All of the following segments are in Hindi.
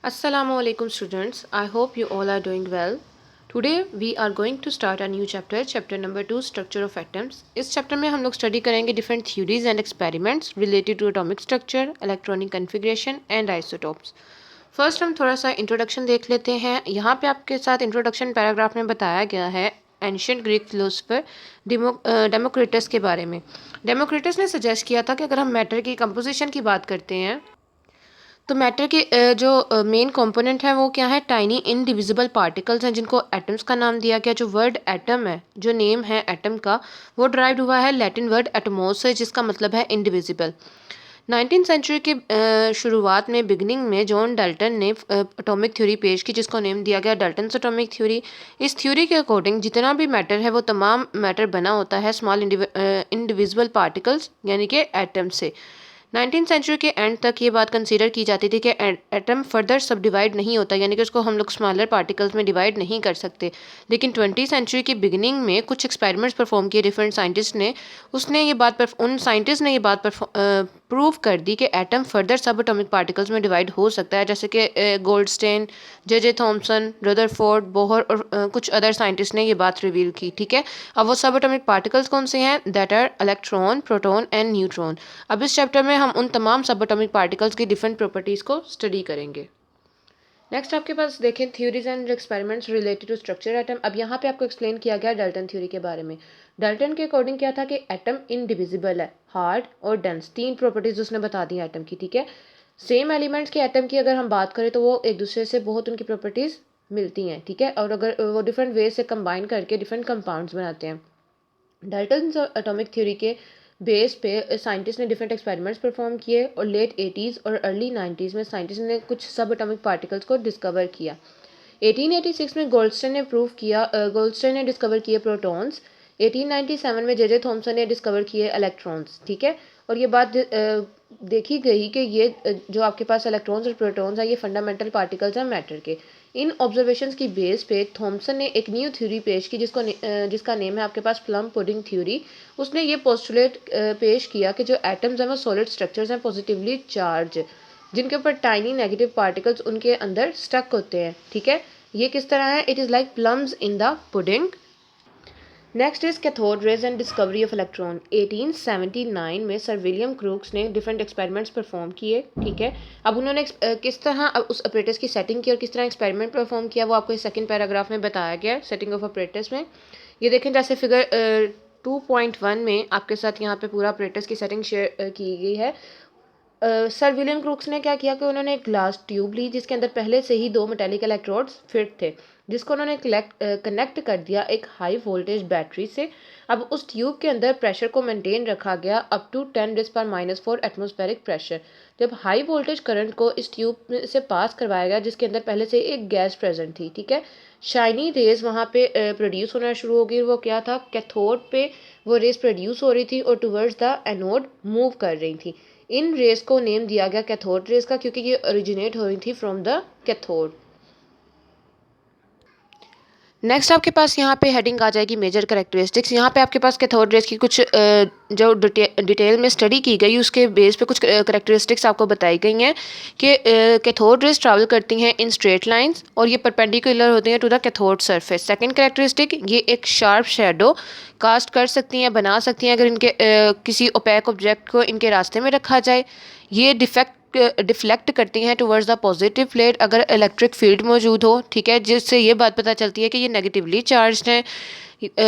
Assalamualaikum students. I hope you all are doing well. Today we are going to start a new chapter, chapter number 2, structure of atoms. इस चैप्टर में हम लोग स्टडी करेंगे different theories and experiments related to atomic structure, electronic configuration and isotopes. First हम थोड़ा सा इंट्रोडक्शन देख लेते हैं। यहाँ पे आपके साथ इंट्रोडक्शन पैराग्राफ में बताया गया है एंशियंट ग्रीक फिलोसफर डेमोक्रिटस के बारे में। डेमोक्रिटस ने सजेस्ट किया था कि अगर हम मैटर की कंपोजिशन की बात करते हैं तो मैटर के जो मेन कंपोनेंट है वो क्या है, टाइनी इनडिविजिबल पार्टिकल्स हैं जिनको एटम्स का नाम दिया गया। जो वर्ड एटम है, जो नेम है एटम का, वो ड्राइव्ड हुआ है लैटिन वर्ड एटमोस से, जिसका मतलब है इनडिविजिबल। 19th सेंचुरी के शुरुआत में, बिगनिंग में, जॉन डाल्टन ने एटॉमिक थ्योरी पेश की जिसको नेम दिया गया डाल्टन्स एटॉमिक थ्योरी। इस थ्योरी के अकॉर्डिंग जितना भी मैटर है वो तमाम मैटर बना होता है स्मॉल इंडिविजिबल पार्टिकल्स यानी कि एटम से। 19th सेंचुरी के एंड तक ये बात कंसीडर की जाती थी कि एटम फर्दर सब डिवाइड नहीं होता, यानी कि उसको हम लोग स्मॉलर पार्टिकल्स में डिवाइड नहीं कर सकते। लेकिन 20th सेंचुरी की बिगिनिंग में कुछ एक्सपेरिमेंट्स परफॉर्म किए डिफरेंट साइंटिस्ट ने, उन साइंटिस्ट ने ये बात प्रूव कर दी कि एटम फर्दर सब एटॉमिक पार्टिकल्स में डिवाइड हो सकता है, जैसे कि Goldstein, J Thomson, Rutherford, Bohr और कुछ अदर साइंटिस्ट ने ये बात रिवील की। ठीक है, अब वो सब एटॉमिक पार्टिकल्स कौन से हैं? That are electron, proton and neutron. अब इस चैप्टर में हम उन तमाम सब एटॉमिक पार्टिकल्स की डिफरेंट प्रॉपर्टीज़ को स्टडी करेंगे। नेक्स्ट आपके पास देखें theories and experiments related to structure atom. अब यहाँ पे आपको एक्सप्लेन किया गया डाल्टन थ्योरी के बारे में। डाल्टन के अकॉर्डिंग क्या था कि एटम इनडिविजिबल है, हार्ड और डेंस, तीन प्रॉपर्टीज उसने बता दी एटम की। ठीक है, सेम एलिमेंट्स के एटम की अगर हम बात करें तो वो एक दूसरे से बहुत उनकी प्रॉपर्टीज मिलती हैं। ठीक है, और अगर वो डिफरेंट वे से कंबाइन करके डिफरेंट कंपाउंड्स बनाते हैं। डाल्टन एटॉमिक थ्योरी के बेस पे साइंटिस्ट ने डिफरेंट एक्सपेरिमेंट्स परफॉर्म किए और लेट 80s और अर्ली 90s में साइंटिस्ट ने कुछ सब एटॉमिक पार्टिकल्स को डिस्कवर किया। 1886 में गोल्डस्टेन ने डिस्कवर किए प्रोटॉन्स। 1897 में जे थॉमसन ने डिस्कवर किए इलेक्ट्रॉन्स। ठीक है, और ये बात देखी गई कि ये जो आपके पास इलेक्ट्रॉन्स और प्रोटॉन्स हैं ये फंडामेंटल पार्टिकल्स हैं मैटर के। इन ऑब्जर्वेशंस की बेस पे थॉमसन ने एक न्यू थ्योरी पेश की जिसका नेम है आपके पास प्लम पुडिंग थ्योरी। उसने ये पोस्टुलेट पेश किया कि जो एटम्स हैं वो सॉलिड स्ट्रक्चर्स हैं पॉजिटिवली चार्ज, जिनके ऊपर टाइनी नेगेटिव पार्टिकल्स उनके अंदर स्टक होते हैं। ठीक है, ये किस तरह है? It is like plums in the pudding. Next is cathode rays and discovery of electron. 1879 में सर विलियम क्रूक्स ने डिफरेंट एक्सपेरिमेंट्स परफॉर्म किए। ठीक है, अब उन्होंने किस तरह अब उस अपरेटस की सेटिंग की और किस तरह एक्सपेरिमेंट परफॉर्म किया वो आपको इस सेकंड पैराग्राफ में बताया गया है, सेटिंग ऑफ अपरेटस में। ये देखें, जैसे फिगर 2.1 में आपके साथ यहाँ पे पूरा अपरेटस की सेटिंग शेयर की गई है। सर विलियम क्रूक्स ने क्या किया कि उन्होंने एक ग्लास ट्यूब ली जिसके अंदर पहले से ही दो मेटेलिक इलेक्ट्रोड्स फिट थे, जिसको उन्होंने कनेक्ट कर दिया एक हाई वोल्टेज बैटरी से। अब उस ट्यूब के अंदर प्रेशर को मेंटेन रखा गया अप टू 10⁻⁴ एटमॉस्फेरिक प्रेशर। जब हाई वोल्टेज करंट को इस ट्यूब से पास करवाया गया जिसके अंदर पहले से एक गैस प्रेजेंट थी। ठीक है, शाइनी रेज वहाँ पे प्रोड्यूस होना शुरू हो गई। वो क्या था? कैथोड पे वो रेज प्रोड्यूस हो रही थी और टुवर्ड्स द एनोड मूव कर रही थी। इन रेस को नेम दिया गया कैथोड रेस का, क्योंकि ये ओरिजिनेट हो रही थी फ्रॉम द कैथोड। नेक्स्ट आपके पास यहाँ पे हेडिंग आ जाएगी मेजर करेक्टरिस्टिक्स। यहाँ पे आपके पास कैथोड रेस की कुछ जो डिटेल में स्टडी की गई उसके बेस पे कुछ करेक्टरिस्टिक्स आपको बताई गई हैं कि कैथोड रेस ट्रैवल करती हैं इन स्ट्रेट लाइंस और ये परपेंडिकुलर होती हैं to the cathode surface. Second characteristic, ये एक शार्प शेडो कास्ट कर सकती हैं, बना सकती हैं अगर इनके किसी ओपैक ऑब्जेक्ट को इनके रास्ते में रखा जाए। ये डिफ्लेक्ट करती हैं टुवर्ड्स द पॉजिटिव प्लेट अगर इलेक्ट्रिक फील्ड मौजूद हो। ठीक है, जिससे ये बात पता चलती है कि ये नेगेटिवली चार्ज्ड हैं।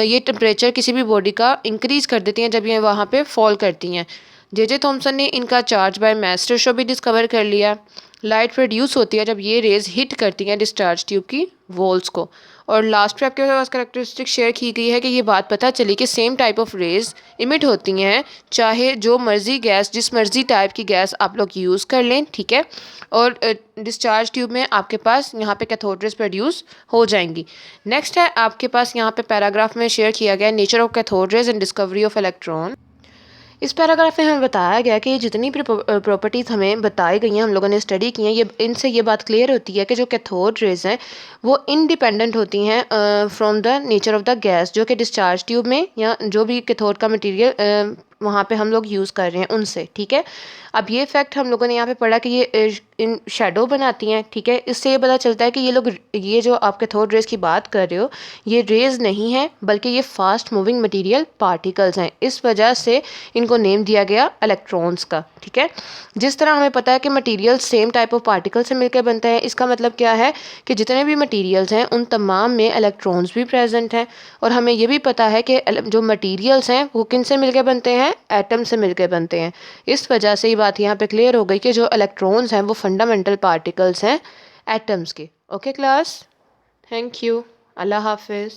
ये टेम्परेचर किसी भी बॉडी का इंक्रीज कर देती हैं जब ये वहाँ पे फॉल करती हैं। जे थॉमसन ने इनका चार्ज बाय मास रेशो भी डिस्कवर कर लिया। लाइट प्रोड्यूस होती है जब ये रेज हिट करती हैं डिस्चार्ज ट्यूब की वॉल्स को। और लास्ट पे आपके पास करेक्टरिस्टिक शेयर की गई है कि ये बात पता चली कि same type of rays emit होती हैं चाहे जो मर्जी गैस, जिस मर्जी टाइप की गैस आप लोग यूज़ कर लें। ठीक है, और डिस्चार्ज ट्यूब में आपके पास यहाँ पे कैथोड रेज प्रोड्यूस हो जाएंगी। नेक्स्ट है आपके पास यहाँ पे पैराग्राफ में शेयर किया गया nature of cathode rays and discovery of electron. इस पैराग्राफ में हमें बताया गया कि जितनी भी प्रॉपर्टीज़ हमें बताई गई हैं, हम लोगों ने स्टडी की हैं, ये इनसे ये बात क्लियर होती है कि जो कैथोड रेज हैं वो इंडिपेंडेंट होती हैं from the nature of the gas जो कि डिस्चार्ज ट्यूब में या जो भी कैथोड का मटेरियल वहाँ पे हम लोग यूज़ कर रहे हैं उनसे, ठीक है। अब ये फैक्ट हम लोगों ने यहाँ पे पढ़ा कि ये इन शेडो बनाती हैं, ठीक है। इससे ये पता चलता है कि ये लोग, ये जो आपके थर्ड रेज की बात कर रहे हो, ये रेज नहीं है बल्कि ये फास्ट मूविंग मटेरियल पार्टिकल्स हैं। इस वजह से इनको नेम दिया गया इलेक्ट्रॉन्स का, ठीक है। जिस तरह हमें पता है कि material same type of particle से मिलकर बनते हैं, इसका मतलब क्या है कि जितने भी मटेरियल्स हैं उन तमाम में इलेक्ट्रॉन्स भी प्रेजेंट हैं। और हमें ये भी पता है कि जो मटेरियल्स हैं वो किन से मिलकर बनते हैं, एटम से मिलकर बनते हैं। इस वजह से ये बात यहाँ पे क्लियर हो गई कि जो इलेक्ट्रॉन्स हैं वो फंडामेंटल पार्टिकल्स हैं एटम्स के। ओके क्लास, थैंक यू, अल्लाह हाफिज़।